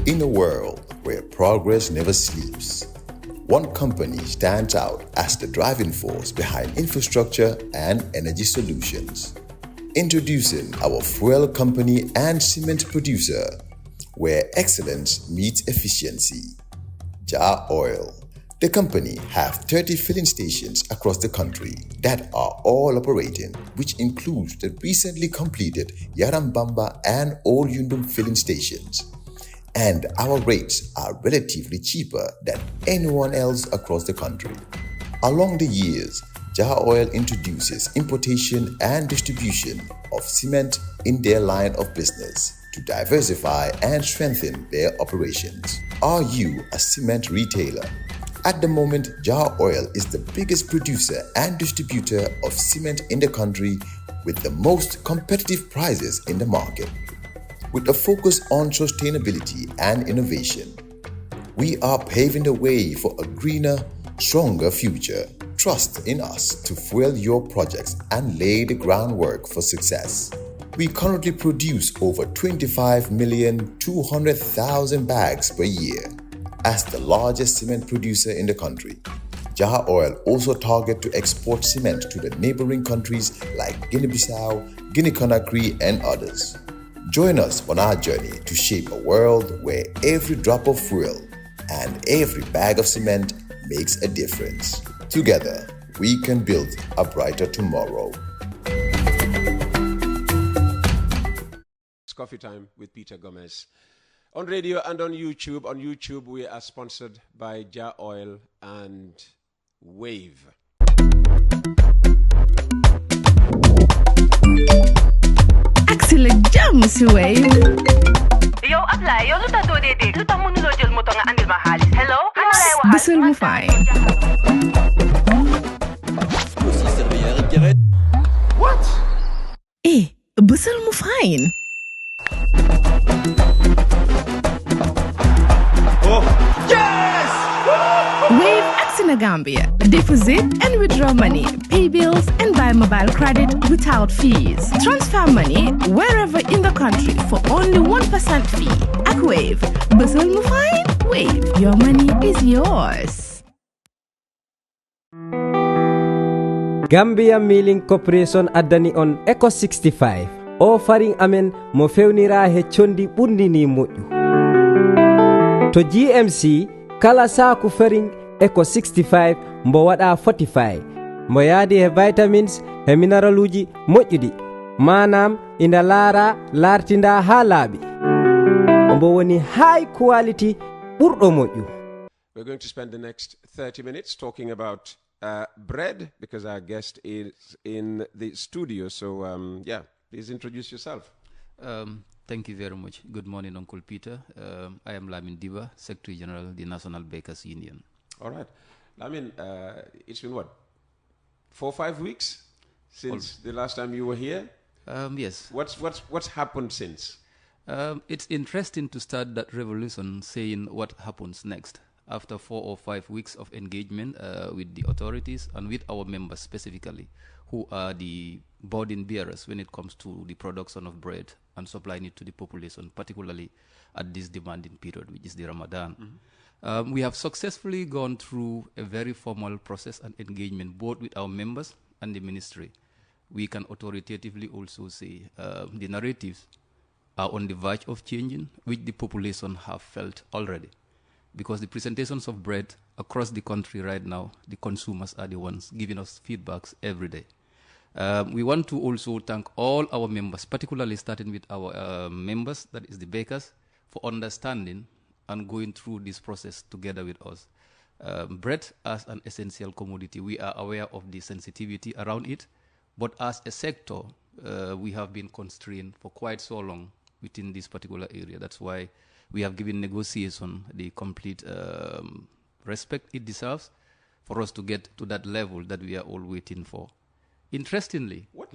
In a world where progress never sleeps, one company stands out as the driving force behind infrastructure and energy solutions. Introducing our fuel company and cement producer, where excellence meets efficiency. Jar Oil. The company have 30 filling stations across the country that are all operating, which includes the recently completed Yarambamba and Old Yundum filling stations. And our rates are relatively cheaper than anyone else across the country. Along the years, Jar Oil introduces importation and distribution of cement in their line of business to diversify and strengthen their operations. Are you a cement retailer? At the moment, Jar Oil is the biggest producer and distributor of cement in the country with the most competitive prices in the market. With a focus on sustainability and innovation, we are paving the way for a greener, stronger future. Trust in us to fuel your projects and lay the groundwork for success. We currently produce over 25,200,000 bags per year. As the largest cement producer in the country, Jar Oil also targets to export cement to the neighboring countries like Guinea-Bissau, Guinea-Conakry, and others. Join us on our journey to shape a world where every drop of fuel and every bag of cement makes a difference. Together, we can build a brighter tomorrow. It's Coffee Time with Peter Gomez. On radio and on YouTube. On YouTube, we are sponsored by Jar Oil and Wave. Axel jam si Wave. Yo, apply. Yo, luta to dede. Luta mo nulo jel mo to nga andil mahalis. Hello? Busel mo fine. What? Busel mo fine. Oh, yes! Wave Axina Gambia. Deposit and withdraw money, pay bills, and buy mobile credit without fees. Transfer money wherever in the country for only 1% fee. At Wave. Busel mo fine? Wave. Your money is yours. Gambia Milling Corporation addani on Eco 65 offering amen mo fewnira he chondi ɓurdini moƴƴu to GMC kala saku fering Eco 65 mbo waɗa 45 mbo yaadi he vitamins he mineraluji moƴƴuɗi manam ina laara lartinda ha laaɓi mbo woni high quality ɓurɗo moƴƴu. We're going to spend the next 30 minutes talking about bread, because our guest is in the studio. So, please introduce yourself. Thank you very much. Good morning, Uncle Peter. I am Lamin Diba, Secretary General of the National Bakers Union. All right. Lamin, it's been what, 4 or 5 weeks since the last time you were here? Yes. What's happened since? It's interesting to start that revolution saying what happens next. After 4 or 5 weeks of engagement with the authorities and with our members specifically, who are the burden bearers when it comes to the production of bread and supplying it to the population, particularly at this demanding period, which is the Ramadan. Mm-hmm. We have successfully gone through a very formal process and engagement, both with our members and the ministry. We can authoritatively also say the narratives are on the verge of changing, which the population have felt already. Because the presentations of bread across the country right now, the consumers are the ones giving us feedbacks every day. We want to also thank all our members, particularly starting with our members, that is the bakers, for understanding and going through this process together with us. Bread as an essential commodity, we are aware of the sensitivity around it, but as a sector, we have been constrained for quite so long within this particular area. That's why we have given negotiation the complete respect it deserves for us to get to that level that we are all waiting for. Interestingly, what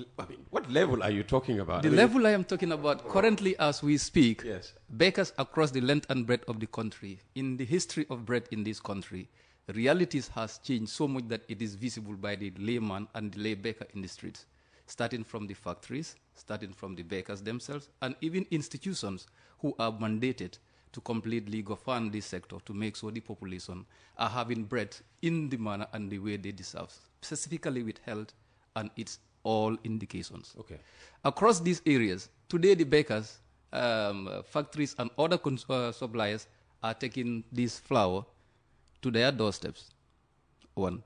level are you talking about? The level I am talking about currently as we speak, yes. Bakers across the length and breadth of the country, in the history of bread in this country, realities has changed so much that it is visible by the layman and the lay baker in the streets, starting from the factories, starting from the bakers themselves, and even institutions who are mandated to completely govern this sector to make sure the population are having bread in the manner and the way they deserve, specifically with health and its all indications. Okay. Across these areas, today the bakers, factories and other suppliers are taking this flour to their doorsteps. One,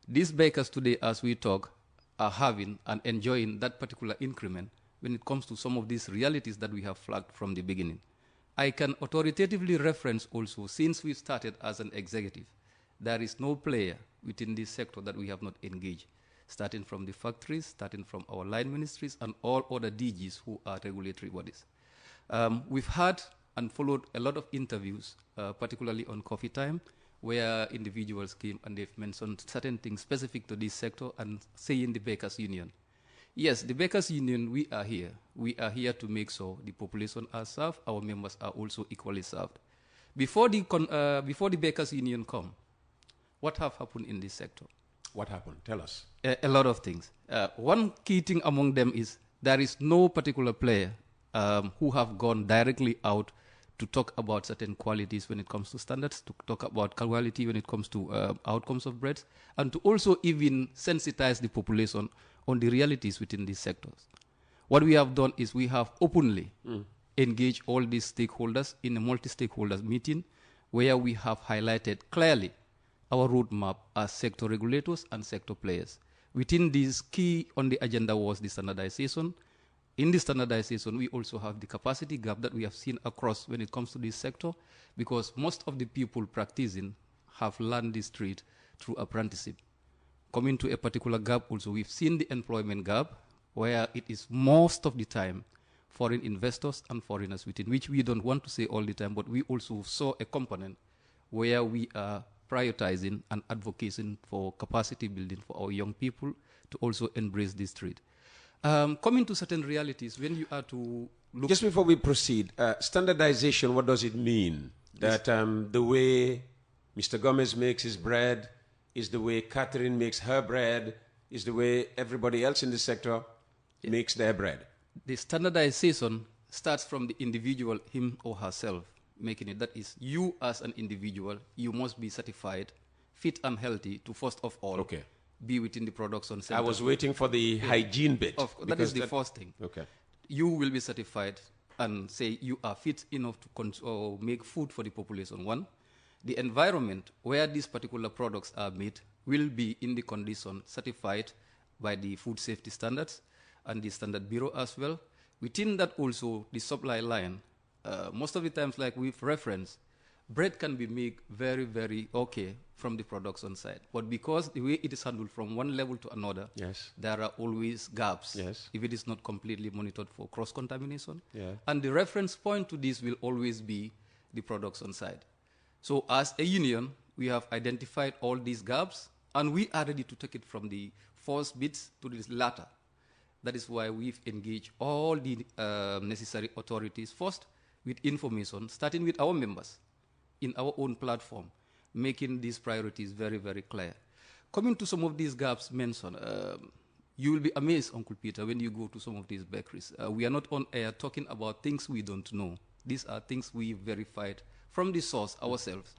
these bakers today, as we talk, are having and enjoying that particular increment when it comes to some of these realities that we have flagged from the beginning. I can authoritatively reference also, since we started as an executive, there is no player within this sector that we have not engaged, starting from the factories, starting from our line ministries, and all other DGs who are regulatory bodies. We've had and followed a lot of interviews, particularly on Coffee Time, where individuals came and they've mentioned certain things specific to this sector and saying the Bakers Union. Yes, the Bakers Union, we are here. We are here to make sure the population are served, our members are also equally served. Before the Bakers Union come, what have happened in this sector? What happened? Tell us. A lot of things. One key thing among them is there is no particular player who have gone directly out to talk about certain qualities when it comes to standards, to talk about quality when it comes to outcomes of breads, and to also even sensitize the population on the realities within these sectors. What we have done is we have openly engaged all these stakeholders in a multi-stakeholders meeting where we have highlighted clearly our roadmap as sector regulators and sector players. Within these, key on the agenda was the standardization. In the standardization, we also have the capacity gap that we have seen across when it comes to this sector, because most of the people practicing have learned this trade through apprenticeship. Coming to a particular gap also, we've seen the employment gap, where it is most of the time foreign investors and foreigners within, which we don't want to say all the time, but we also saw a component where we are prioritizing and advocating for capacity building for our young people to also embrace this trade. Coming to certain realities, when you are to look... Just before we proceed, standardization, what does it mean? That the way Mr. Gomez makes his bread is the way Catherine makes her bread, is the way everybody else in the sector makes their bread? The standardization starts from the individual, him or herself, making it. That is, you as an individual, you must be certified, fit and healthy to first of all be within the production center. I was waiting for the hygiene bit. That is the first thing. Okay. You will be certified and say you are fit enough to make food for the population. One, the environment where these particular products are made will be in the condition certified by the food safety standards and the standard bureau as well. Within that also, the supply line, most of the times, like we've referenced, bread can be made very, very okay from the production side. But because the way it is handled from one level to another, there are always gaps if it is not completely monitored for cross-contamination. And the reference point to this will always be the production side. So as a union, we have identified all these gaps, and we are ready to take it from the first bits to the latter. That is why we've engaged all the necessary authorities first with information, starting with our members in our own platform, making these priorities very, very clear. Coming to some of these gaps mentioned, you will be amazed, Uncle Peter, when you go to some of these bakeries. We are not on air talking about things we don't know. These are things we verified from the source ourselves.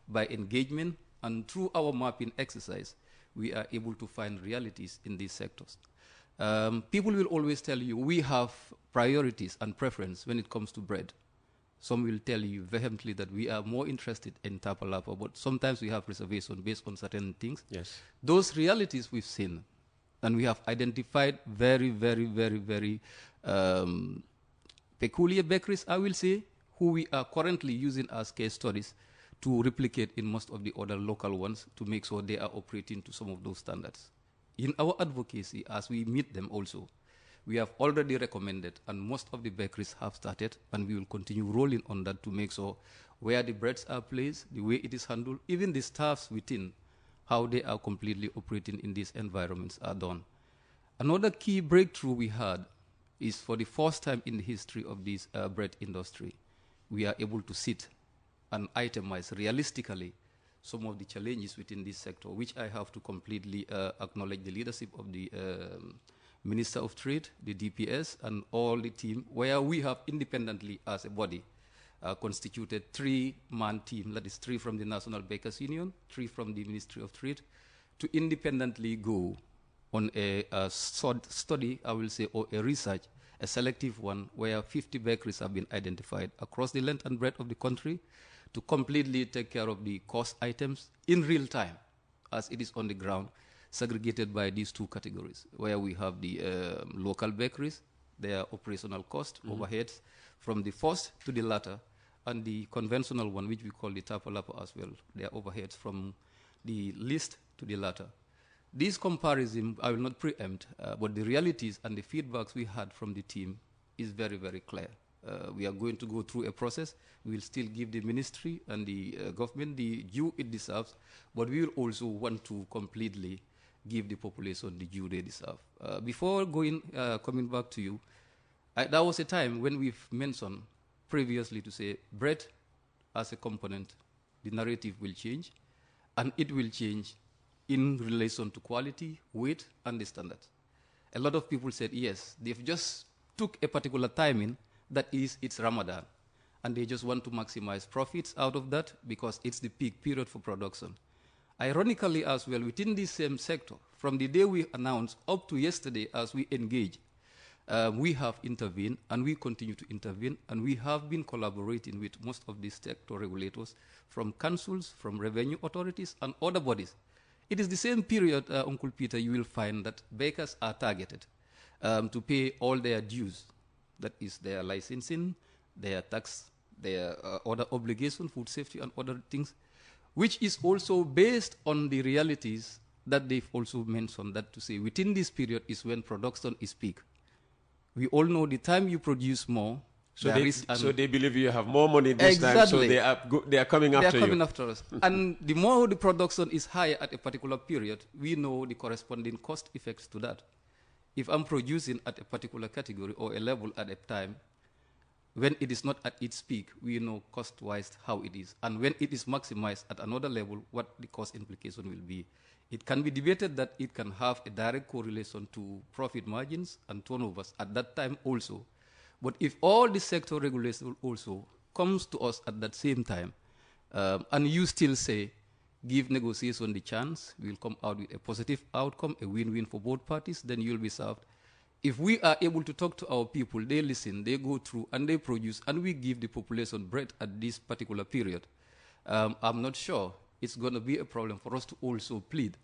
By engagement and through our mapping exercise, we are able to find realities in these sectors. People will always tell you we have priorities and preference when it comes to bread. Some will tell you vehemently that we are more interested in tapalapa, but sometimes we have reservation based on certain things. Those realities we've seen, and we have identified very, very, very, very peculiar bakeries, I will say, who we are currently using as case studies to replicate in most of the other local ones to make sure they are operating to some of those standards. In our advocacy, as we meet them also, we have already recommended, and most of the bakeries have started, and we will continue rolling on that to make sure where the breads are placed, the way it is handled, even the staffs within, how they are completely operating in these environments are done. Another key breakthrough we had is for the first time in the history of this bread industry, we are able to sit and itemize realistically some of the challenges within this sector, which I have to completely acknowledge the leadership of the Minister of Trade, the DPS, and all the team, where we have independently as a body constituted 3-man team, that is 3 from the National Bakers Union, 3 from the Ministry of Trade, to independently go on a study, I will say, or a research, a selective one, where 50 bakeries have been identified across the length and breadth of the country to completely take care of the cost items in real time, as it is on the ground, segregated by these 2 categories, where we have the local bakeries, their operational cost, overheads, from the first to the latter, and the conventional one, which we call the tapalapa as well, their overheads from the least to the latter. This comparison, I will not preempt, but the realities and the feedbacks we had from the team is very, very clear. We are going to go through a process. We will still give the ministry and the government the due it deserves, but we will also want to completely give the population the due they deserve. Before coming back to you, there was a time when we've mentioned previously to say bread as a component, the narrative will change, and it will change in relation to quality, weight, and the standards. A lot of people said, yes, they've just took a particular timing, that is, it's Ramadan, and they just want to maximize profits out of that because it's the peak period for production. Ironically as well, within this same sector, from the day we announced up to yesterday as we engage, we have intervened and we continue to intervene, and we have been collaborating with most of these sector regulators from councils, from revenue authorities, and other bodies. It is the same period, Uncle Peter, you will find that bakers are targeted to pay all their dues. That is their licensing, their tax, their other obligation, food safety, and other things, which is also based on the realities that they've also mentioned, that to say within this period is when production is peak. We all know the time you produce more, so they believe you have more money this time, so they are coming after you. They are coming after us. And the more the production is higher at a particular period, we know the corresponding cost effects to that. If I'm producing at a particular category or a level at a time, when it is not at its peak, we know cost-wise how it is. And when it is maximized at another level, what the cost implication will be. It can be debated that it can have a direct correlation to profit margins and turnovers at that time also. But if all the sector regulation also comes to us at that same time, and you still say, give negotiation the chance, we'll come out with a positive outcome, a win-win for both parties, then you'll be served. If we are able to talk to our people, they listen, they go through, and they produce, and we give the population bread at this particular period, I'm not sure it's going to be a problem for us to also plead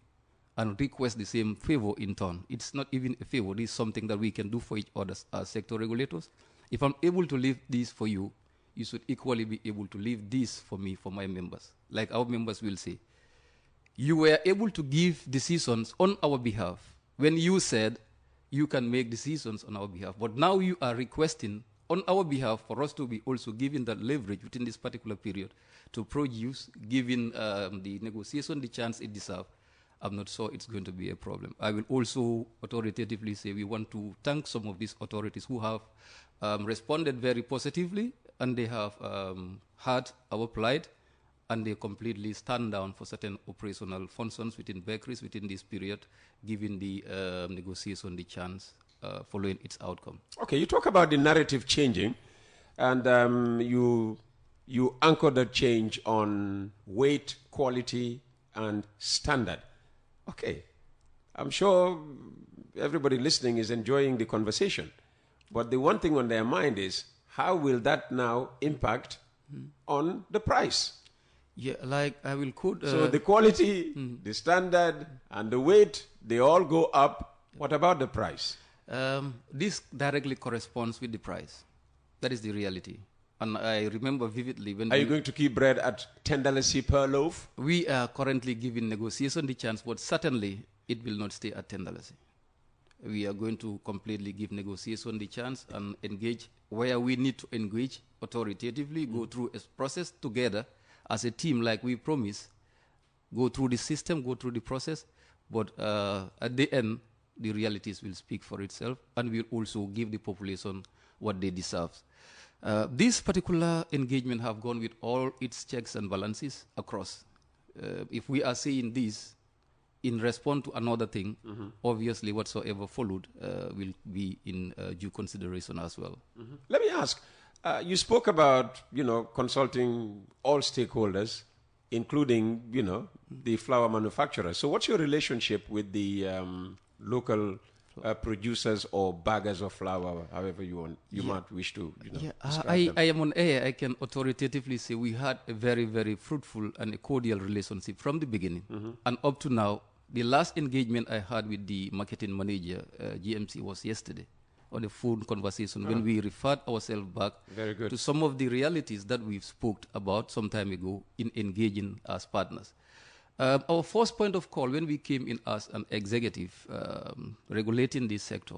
and request the same favor in turn. It's not even a favor. This is something that we can do for each other as sector regulators. If I'm able to leave this for you, you should equally be able to leave this for me, for my members. Like our members will say, you were able to give decisions on our behalf when you said you can make decisions on our behalf. But now you are requesting on our behalf for us to be also given that leverage within this particular period to produce, giving the negotiation the chance it deserves. I'm not sure it's going to be a problem. I will also authoritatively say we want to thank some of these authorities who have responded very positively, and they have heard our plight, and they completely stand down for certain operational functions within bakeries within this period, giving the negotiation the chance following its outcome. Okay, you talk about the narrative changing, and you anchor that change on weight, quality, and standard. Okay, I'm sure everybody listening is enjoying the conversation, but the one thing on their mind is, how will that now impact on the price? Yeah, like I will quote... so the quality, the standard, and the weight, they all go up. What about the price? This directly corresponds with the price. That is the reality. And I remember vividly when... Are you going to keep bread at $10 per loaf? We are currently giving negotiation the chance, but certainly it will not stay at $10. We are going to completely give negotiation the chance and engage where we need to engage authoritatively, go through a process together as a team like we promise, go through the system, go through the process, but at the end, the realities will speak for itself, and we'll also give the population what they deserve. This particular engagement have gone with all its checks and balances across. If we are saying this in response to another thing, obviously whatsoever followed will be in due consideration as well. Let me ask, You spoke about, consulting all stakeholders, including, the flour manufacturers. So what's your relationship with the local producers or baggers of flour, however you might wish to, describe them? I am on air. I can authoritatively say we had a very, very fruitful and a cordial relationship from the beginning. And up to now, the last engagement I had with the marketing manager, GMC, was yesterday on a phone conversation when we referred ourselves back to some of the realities that we've spoke about some time ago in engaging as partners. Our first point of call when we came in as an executive regulating this sector,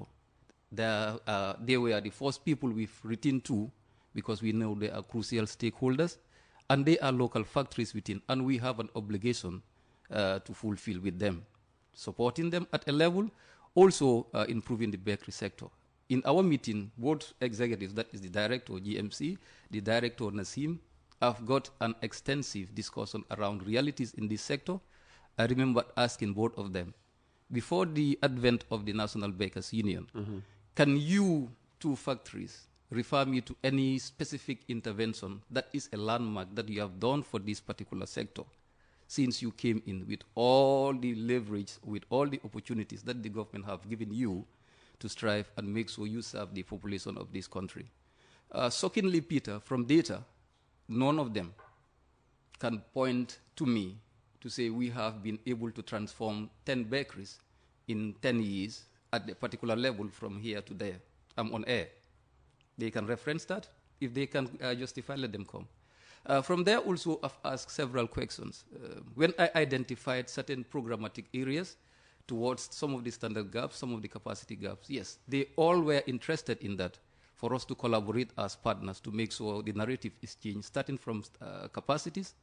they were the first people we've written to because we know they are crucial stakeholders and they are local factories within, and we have an obligation to fulfill with them, supporting them at a level, also improving the bakery sector. In our meeting, both executives, that is the director GMC, the director Nasim, have got an extensive discussion around realities in this sector. I remember asking both of them, before the advent of the National Bakers Union, can you two factories refer me to any specific intervention that is a landmark that you have done for this particular sector since you came in with all the leverage, with all the opportunities that the government have given you to strive and make sure you serve the population of this country? Shockingly, Peter, from data, none of them can point to me to say we have been able to transform 10 bakeries in 10 years at a particular level from here to there. I'm on air. They can reference that. If they can justify, let them come. From there also, I've asked several questions. When I identified certain programmatic areas towards some of the standard gaps, some of the capacity gaps, yes, they all were interested in that, for us to collaborate as partners to make sure the narrative is changed, starting from capacities,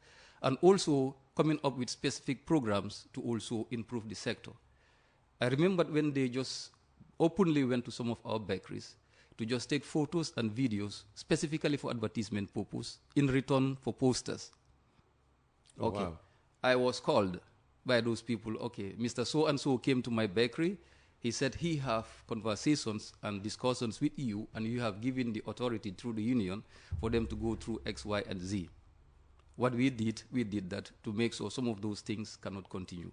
and also coming up with specific programs to also improve the sector. I remember when they just openly went to some of our bakeries to just take photos and videos specifically for advertisement purpose in return for posters. Oh, okay. wow. I was called by those people, okay, Mr. So-and-so came to my bakery. He said he have conversations and discussions with you, and you have given the authority through the union for them to go through X, Y, and Z. What we did that to make sure some of those things cannot continue.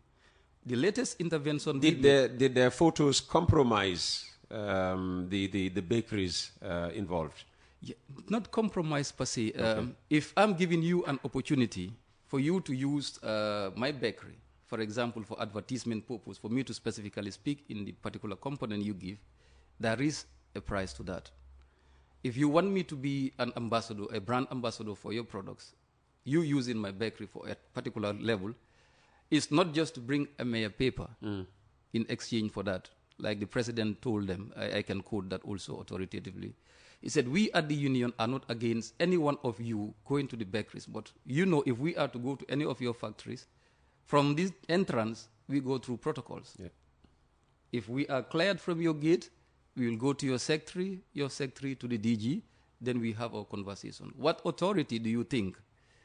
The latest intervention... Did their photos compromise the bakeries involved? Yeah, not compromise per se. If I'm giving you an opportunity for you to use my bakery, for example, for advertisement purpose, for me to specifically speak in the particular component you give, there is a price to that. If you want me to be an ambassador, a brand ambassador for your products, you using my bakery for a particular level, it's not just to bring a mayor paper in exchange for that. Like the president told them, I can quote that also authoritatively. He said, we at the union are not against any one of you going to the bakeries, but you know, if we are to go to any of your factories, from this entrance, we go through protocols. Yeah. If we are cleared from your gate, we will go to your secretary to the DG, then we have our conversation. What authority do you think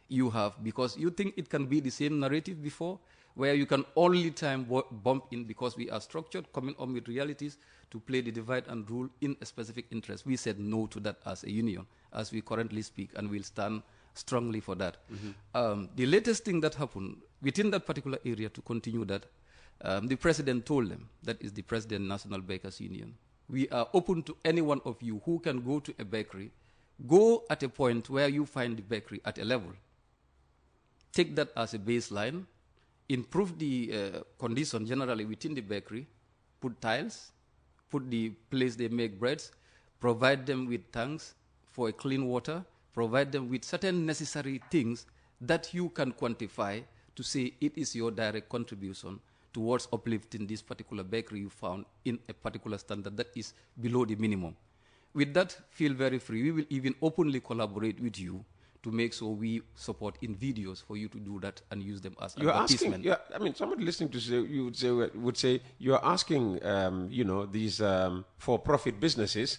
you have? Because you think it can be the same narrative before, where you can only time bump in because we are structured, coming on with realities to play the divide and rule in a specific interest. We said no to that as a union, as we currently speak, and we'll stand strongly for that. The latest thing that happened within that particular area to continue that, the president told them, that is the president National Bakers Union, we are open to any one of you who can go to a bakery, go at a point where you find the bakery at a level. Take that as a baseline, improve the condition generally within the bakery, put tiles, put the place they make breads, provide them with tanks for a clean water, provide them with certain necessary things that you can quantify to say it is your direct contribution towards uplifting this particular bakery you found in a particular standard that is below the minimum. With that, feel very free. We will even openly collaborate with you to make sure we support in videos for you to do that and use them as advertisement. I mean, somebody listening to you would say you're asking, these for-profit businesses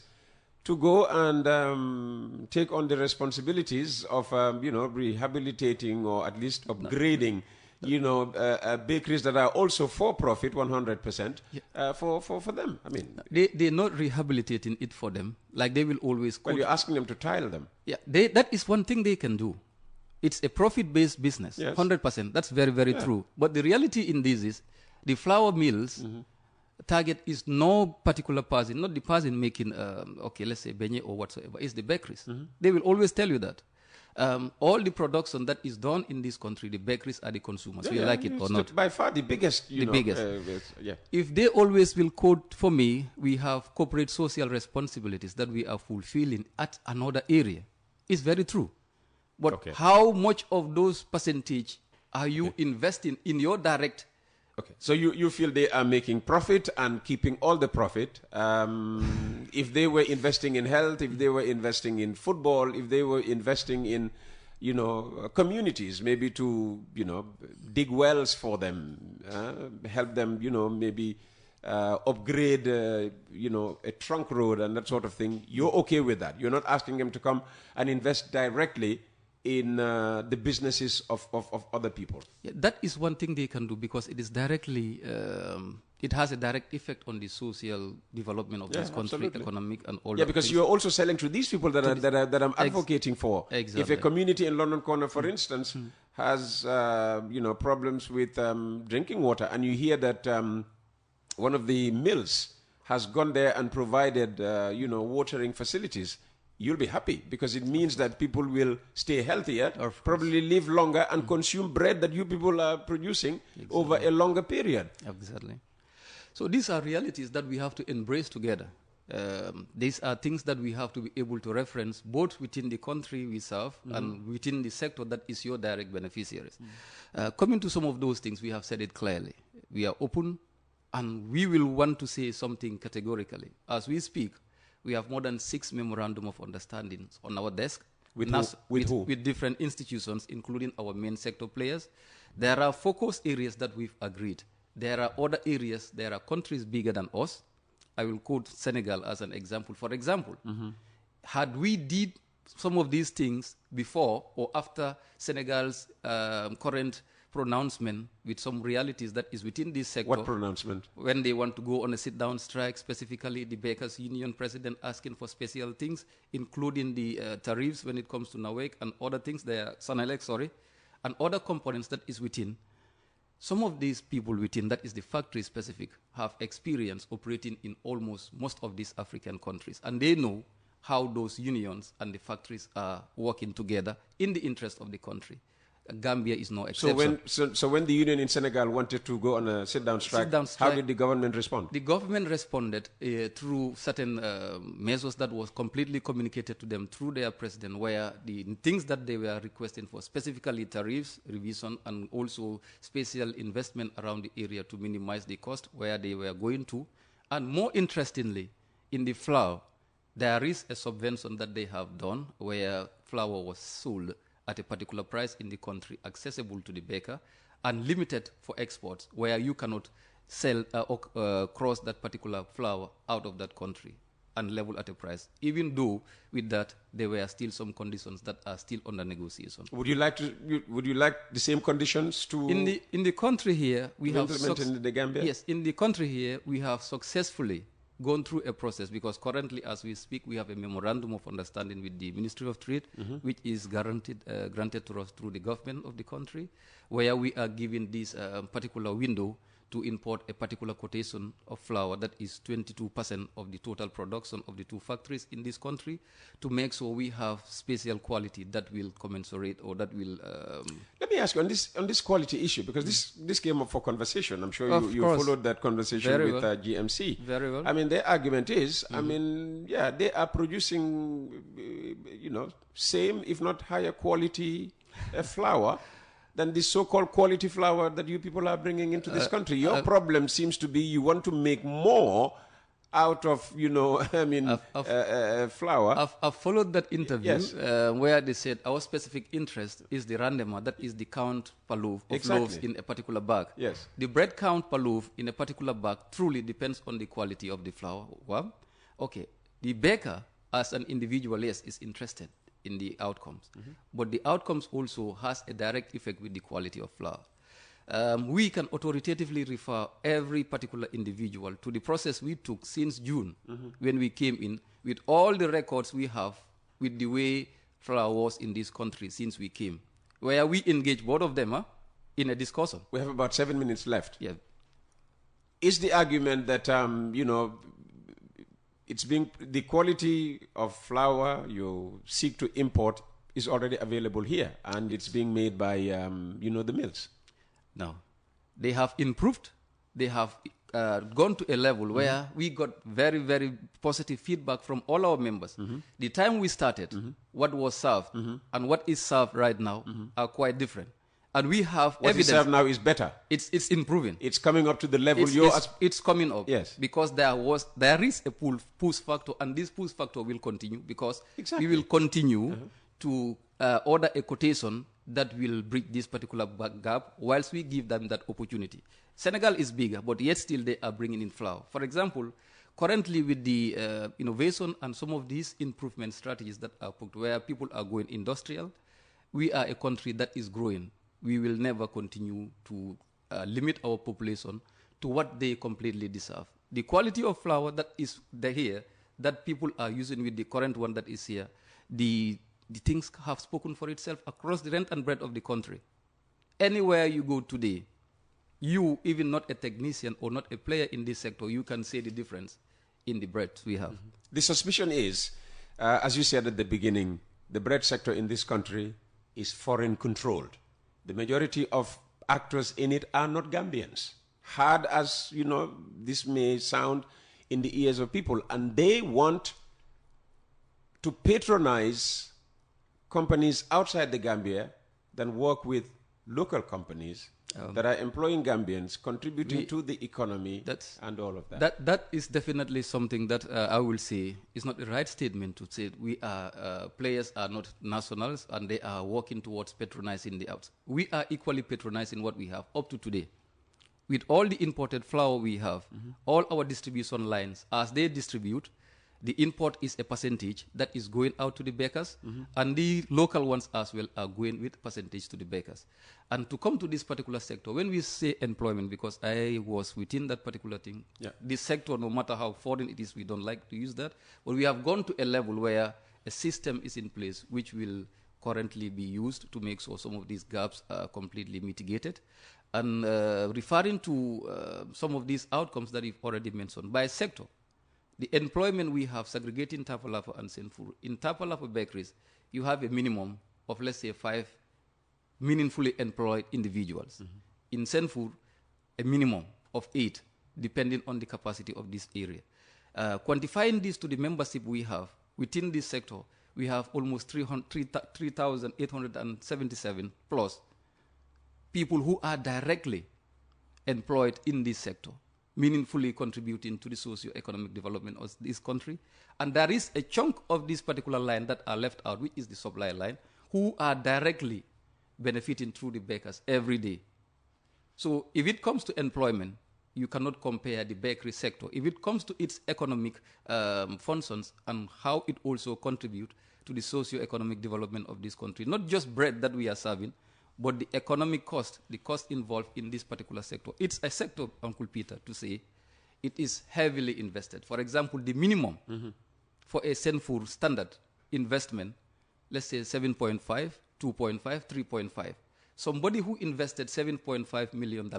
to go and take on the responsibilities of, rehabilitating or at least upgrading bakeries that are also for profit 100% for them. I mean, they're not rehabilitating it for them. Like they will always. Well, you're asking them to trial them. Yeah, that is one thing they can do. It's a profit-based business, 100%. That's very, very true. But the reality in this is, the flour mills target is no particular person, not the person making, let's say beignet or whatsoever. It's the bakeries. They will always tell you that. All the production that is done in this country, the bakeries are the consumers. We like it or not. By far the biggest. If they always will quote, for me, we have corporate social responsibilities that we are fulfilling at another area. It's very true. But how much of those percentage are you investing in your direct? Okay, so you feel they are making profit and keeping all the profit. If they were investing in health, if they were investing in football, if they were investing in, communities, maybe to, dig wells for them, help them, maybe upgrade, a trunk road and that sort of thing, you're okay with that. You're not asking them to come and invest directly in the businesses of other people. Yeah, that is one thing they can do because it is directly, it has a direct effect on the social development of this country, economic and all. Yeah, because you're also selling to these people that I'm advocating for. Exactly. If a community in London Corner, for instance, has problems with drinking water, and you hear that one of the mills has gone there and provided watering facilities, you'll be happy because it means that people will stay healthier, probably live longer, and consume bread that you people are producing over a longer period. Exactly. So these are realities that we have to embrace together. These are things that we have to be able to reference both within the country we serve and within the sector that is your direct beneficiaries. Coming to some of those things, we have said it clearly. We are open and we will want to say something categorically. As we speak, we have more than 6 memorandum of understandings on our desk with different institutions, including our main sector players. There are focus areas that we've agreed. There are other areas, there are countries bigger than us. I will quote Senegal as an example. For example, had we did some of these things before or after Senegal's current pronouncement with some realities that is within this sector. What pronouncement? When they want to go on a sit-down strike, specifically the Bakers Union president asking for special things, including the tariffs when it comes to NAWEC and other things, and other components that is within. Some of these people within, that is the factory specific, have experience operating in almost most of these African countries. And they know how those unions and the factories are working together in the interest of the country. Gambia is no exception. So when the union in Senegal wanted to go on a sit-down strike, how did the government respond? The government responded through certain measures that was completely communicated to them through their president, where the things that they were requesting for, specifically tariffs, revision, and also special investment around the area to minimize the cost where they were going to. And more interestingly, in the flour, there is a subvention that they have done where flour was sold at a particular price in the country, accessible to the baker, and limited for exports, where you cannot sell or cross that particular flour out of that country and level at a price. Even though with that, there were still some conditions that are still under negotiation. Would you like the same conditions to in the country here we have implemented in the Gambia? Yes, in the country here we have successfully gone through a process, because currently as we speak we have a memorandum of understanding with the Ministry of Trade, which is granted to us through the government of the country, where we are given this particular window to import a particular quotation of flour that is 22% of the total production of the two factories in this country, to make sure we have special quality that will commensurate or that will... Let me ask you on this quality issue, because this came up for conversation. I'm sure you followed that conversation Very with well. GMC. Very well. I mean, their argument is, they are producing, same if not higher quality flour than the so-called quality flour that you people are bringing into this country. Your problem seems to be you want to make more out of, flour. I've followed that interview, Yes. Where they said our specific interest is the rendement, that is the count per loaf of loaves in a particular bag. Yes. The bread count per loaf in a particular bag truly depends on the quality of the flour. Well, okay, the baker as an individual, yes, is interested in the outcomes. But the outcomes also has a direct effect with the quality of flour. we can authoritatively refer every particular individual to the process we took since June when we came in with all the records we have with the way flour was in this country since we came, where we engage both of them in a discussion. We have about 7 minutes left. Yeah. Is the argument that, the quality of flour you seek to import is already available here and it's being made by, the mills? Now, they have improved. They have gone to a level where we got very, very positive feedback from all our members. The time we started, what was served and what is served right now are quite different. And we have what evidence. What is served now is better. It's improving. It's coming up to the level it's coming up. Yes. Because there is a push factor, and this push factor will continue because exactly. we will continue to order a quotation that will bridge this particular gap whilst we give them that opportunity. Senegal is bigger, but yet still they are bringing in flour. For example, currently with the innovation and some of these improvement strategies that are put where people are going industrial, we are a country that is growing. We will never continue to limit our population to what they completely deserve. The quality of flour that is here, that people are using with the current one that is here, the things have spoken for itself across the length and breadth of the country. Anywhere you go today, you, even not a technician or not a player in this sector, you can see the difference in the bread we have. The suspicion is, as you said at the beginning, the bread sector in this country is foreign controlled. The majority of actors in it are not Gambians. Hard as, this may sound in the ears of people. And they want to patronize companies outside the Gambia than work with local companies that are employing Gambians, contributing to the economy and all of that. That is definitely something that I will say is not the right statement to say we are players are not nationals and they are working towards patronizing the outs. We are equally patronizing what we have up to today. With all the imported flour we have, all our distribution lines, as they distribute, the import is a percentage that is going out to the bakers, and the local ones as well are going with percentage to the bakers. And to come to this particular sector, when we say employment, because I was within that particular thing, this sector, no matter how foreign it is, we don't like to use that, but we have gone to a level where a system is in place which will currently be used to make sure some of these gaps are completely mitigated. And referring to some of these outcomes that you've already mentioned, by sector, the employment we have segregating Tapalafa and Senfur. In Tapalafa bakeries, you have a minimum of, let's say, 5 meaningfully employed individuals. In Senfur, a minimum of 8, depending on the capacity of this area. Quantifying this to the membership we have, within this sector, we have almost 3,877 plus people who are directly employed in this sector, meaningfully contributing to the socio-economic development of this country. And there is a chunk of this particular line that are left out, which is the supply line, who are directly benefiting through the bakers every day. So if it comes to employment, you cannot compare the bakery sector. If it comes to its economic functions and how it also contributes to the socio-economic development of this country, not just bread that we are serving, but the economic cost, the cost involved in this particular sector. It's a sector, Uncle Peter, to say it is heavily invested. For example, the minimum for a Senfur standard investment, let's say 7.5, 2.5, 3.5. Somebody who invested $7.5 million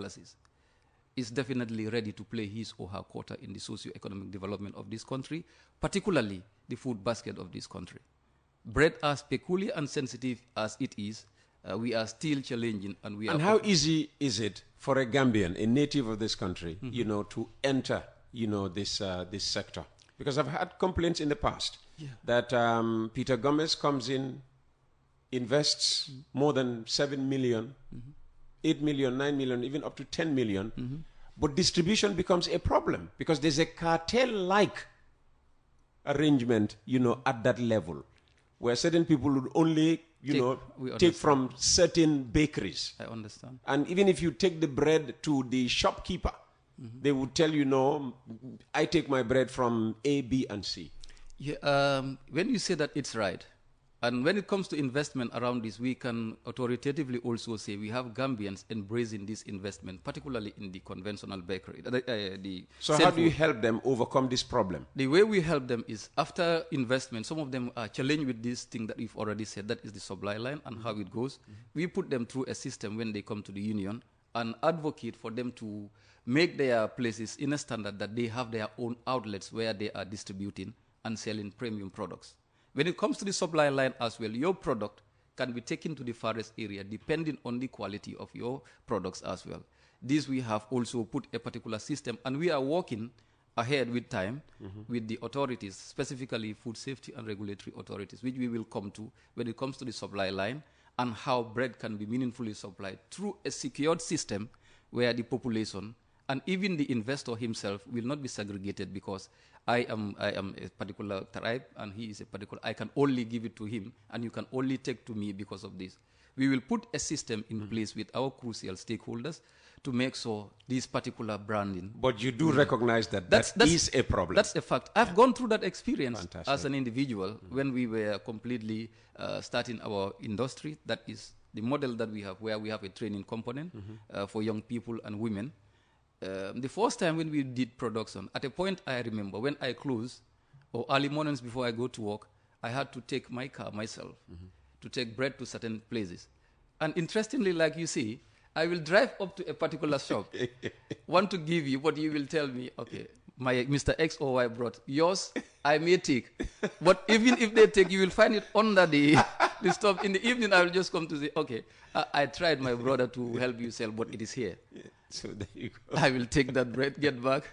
is definitely ready to play his or her quota in the socio-economic development of this country, particularly the food basket of this country. Bread, as peculiar and sensitive as it is, we are still challenging, and we are. And how easy is it for a Gambian, a native of this country, to enter, this sector? Because I've had complaints in the past that Peter Gomez comes in, invests more than 7 million, 8 million, 9 million, even up to 10 million, but distribution becomes a problem because there's a cartel-like arrangement, at that level, where certain people would only take from certain bakeries. I understand. And even if you take the bread to the shopkeeper, they would tell you, no, I take my bread from A, B, and C. Yeah, when you say that, it's right. And when it comes to investment around this, we can authoritatively also say we have Gambians embracing this investment, particularly in the conventional bakery. So how do you help them overcome this problem? The way we help them is after investment, some of them are challenged with this thing that we've already said, that is the supply line and how it goes. We put them through a system when they come to the union and advocate for them to make their places in a standard that they have their own outlets where they are distributing and selling premium products. When it comes to the supply line as well, your product can be taken to the farthest area depending on the quality of your products as well. This we have also put a particular system, and we are working ahead with time with the authorities, specifically food safety and regulatory authorities, which we will come to when it comes to the supply line and how bread can be meaningfully supplied through a secured system where the population and even the investor himself will not be segregated, because I am a particular tribe and he is a particular, I can only give it to him and you can only take to me because of this. We will put a system in place with our crucial stakeholders to make sure this particular branding. But you do recognize that that is a problem. That's a fact. I've gone through that experience as an individual when we were completely starting our industry. That is the model that we have, where we have a training component for young people and women. The first time when we did production, at a point I remember when I close or early mornings before I go to work, I had to take my car myself to take bread to certain places. And interestingly, like you see, I will drive up to a particular shop, want to give you, but you will tell me, okay, my Mr. X or Y brought yours, I may take. But even if they take, you will find it under the stuff. In the evening, I will just come to say, okay, I tried my brother to help you sell, but it is here. Yeah. So there you go. I will take that bread, get back.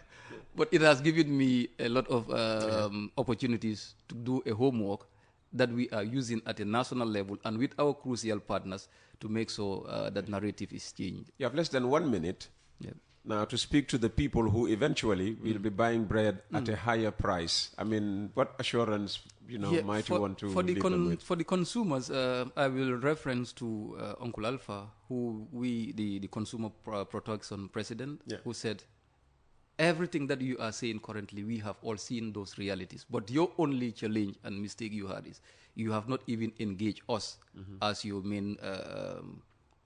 But it has given me a lot of opportunities to do a homework that we are using at a national level and with our crucial partners to make sure that narrative is changed. You have less than 1 minute now to speak to the people who eventually will be buying bread at a higher price. I mean, what assurance, might you want to leave them with? For the consumers, I will reference to Uncle Alpha, who the Consumer Protection President, who said, everything that you are saying currently, we have all seen those realities. But your only challenge and mistake you had is you have not even engaged us as your main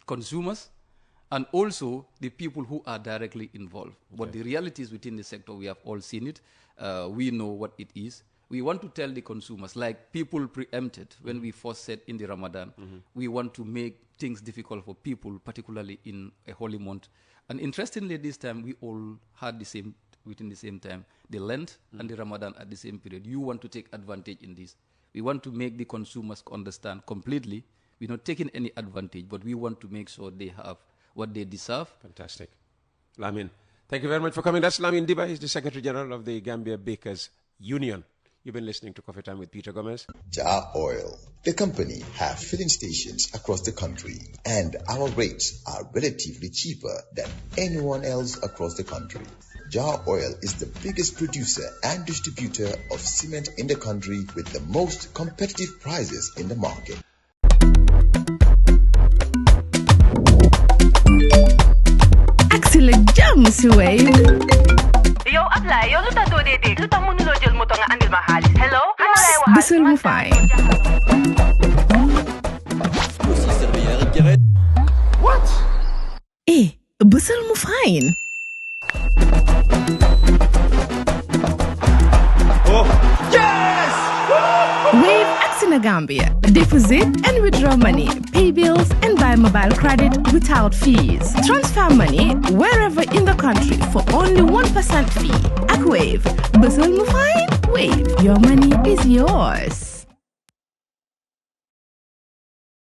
consumers, and also the people who are directly involved. But the realities within the sector, we have all seen it. We know what it is. We want to tell the consumers, like people preempted when we first said in the Ramadan, we want to make things difficult for people, particularly in a holy month. And interestingly, this time we all had within the same time, the Lent and the Ramadan at the same period. You want to take advantage in this. We want to make the consumers understand completely. We're not taking any advantage, but we want to make sure they have what they deserve. Fantastic. Lamin, thank you very much for coming. That's Lamin Diba. He's the Secretary General of the Gambia Bakers Union. You've been listening to Coffee Time with Peter Gomez. Jar Oil. The company have filling stations across the country, and our rates are relatively cheaper than anyone else across the country. Jar Oil is the biggest producer and distributor of cement in the country with the most competitive prices in the market. Axel James Wave. Yo, apply. Yo, luta to dede. Luta mo nulo jël moto nga andil ma xaalis. Hello? Busel mu fine. What? Busel mu fine. Yes! Wave Axina Gambia. Deposit and withdraw money, pay bills and buy mobile credit without fees. Transfer money wherever in the country for only 1% fee. At Wave. Busel mu fine? Wave. Your money is yours.